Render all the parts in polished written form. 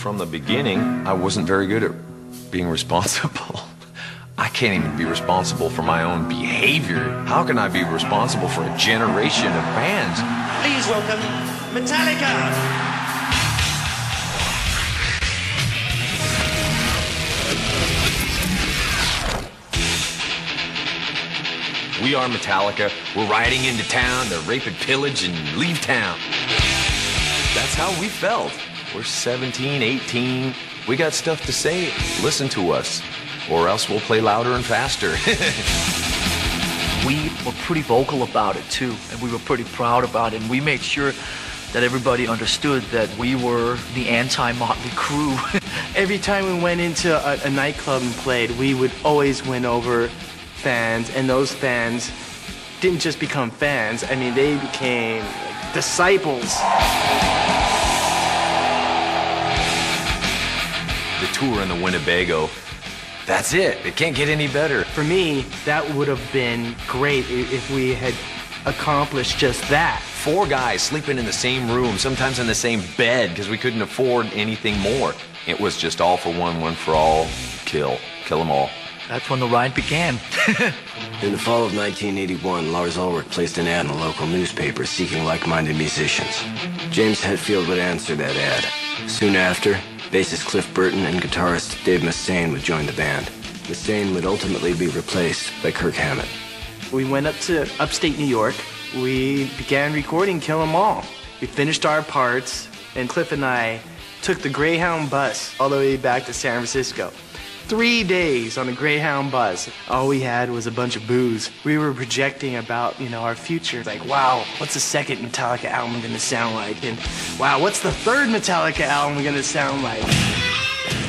from the beginning, I wasn't very good at being responsible. I can't even be responsible for my own behavior. How can I be responsible for a generation of bands? Please welcome Metallica! We are Metallica. We're riding into town to rape and pillage and leave town. That's how we felt. We're 17, 18. We got stuff to say. Listen to us, or else we'll play louder and faster. We were pretty vocal about it too, and we were pretty proud about it, and we made sure that everybody understood that we were the anti-Motley Crue. Every time we went into a nightclub and played, we would always win over fans, and those fans didn't just become fans. I mean, they became like, disciples. The tour in the Winnebago, that's it. It can't get any better. For me, that would have been great if we had accomplished just that. 4 guys sleeping in the same room, sometimes in the same bed, because we couldn't afford anything more. It was just all for one for all, kill them all. That's when the ride began. In the fall of 1981, Lars Ulrich placed an ad in a local newspaper seeking like-minded musicians. James Hetfield would answer that ad. Soon after, bassist Cliff Burton and guitarist Dave Mustaine would join the band. Mustaine would ultimately be replaced by Kirk Hammett. We went up to upstate New York. We began recording Kill 'Em All. We finished our parts, and Cliff and I took the Greyhound bus all the way back to San Francisco. 3 days on a Greyhound bus. All we had was a bunch of booze. We were projecting about, our future. Like, wow, what's the second Metallica album gonna sound like? And wow, what's the third Metallica album gonna sound like?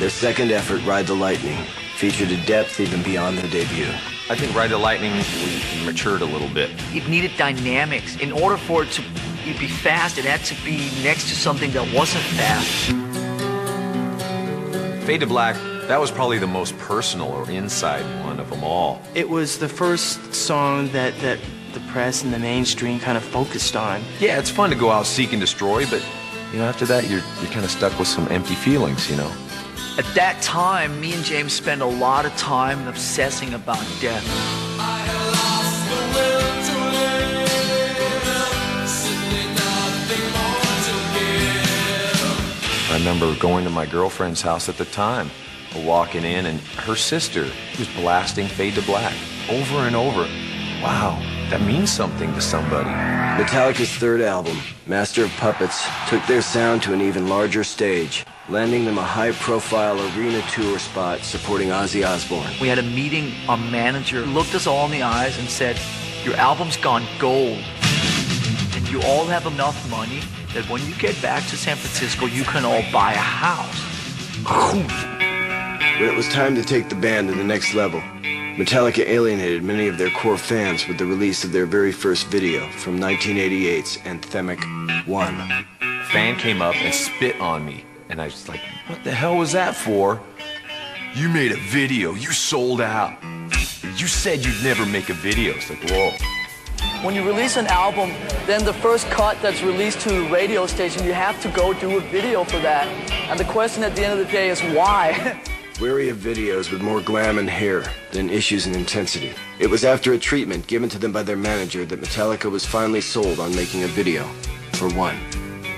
Their second effort, Ride the Lightning, featured a depth even beyond their debut. I think Ride the Lightning, we matured a little bit. It needed dynamics. In order for it to be fast, it had to be next to something that wasn't fast. Fade to Black, that was probably the most personal or inside one of them all. It was the first song that the press and the mainstream kind of focused on. Yeah, it's fun to go out seek and destroy, but after that you're kind of stuck with some empty feelings, At that time, me and James spent a lot of time obsessing about death. I remember going to my girlfriend's house at the time, walking in, and her sister was blasting Fade to Black over and over. Wow, that means something to somebody. Metallica's third album, Master of Puppets, took their sound to an even larger stage, landing them a high-profile arena tour spot supporting Ozzy Osbourne. We had a meeting, our manager looked us all in the eyes and said, your album's gone gold, and you all have enough money that when you get back to San Francisco, you can all buy a house. When it was time to take the band to the next level, Metallica alienated many of their core fans with the release of their very first video from 1988's anthemic One. A fan came up and spit on me, and I was like, what the hell was that for? You made a video, you sold out. You said you'd never make a video. It's like, whoa. When you release an album, then the first cut that's released to a radio station, you have to go do a video for that. And the question at the end of the day is why? Weary of videos with more glam and hair than issues and intensity, it was after a treatment given to them by their manager that Metallica was finally sold on making a video for One.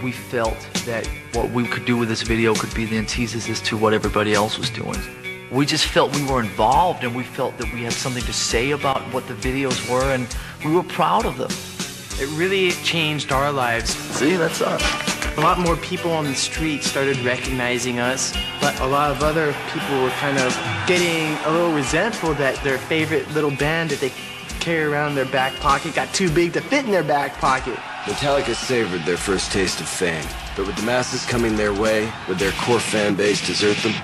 We felt that what we could do with this video could be the antithesis to what everybody else was doing. We just felt we were involved, and we felt that we had something to say about what the videos were, and we were proud of them. It really changed our lives. See, that's us. A lot more people on the street started recognizing us, but a lot of other people were kind of getting a little resentful that their favorite little band that they carry around in their back pocket got too big to fit in their back pocket. Metallica savored their first taste of fame, but with the masses coming their way, would their core fan base desert them?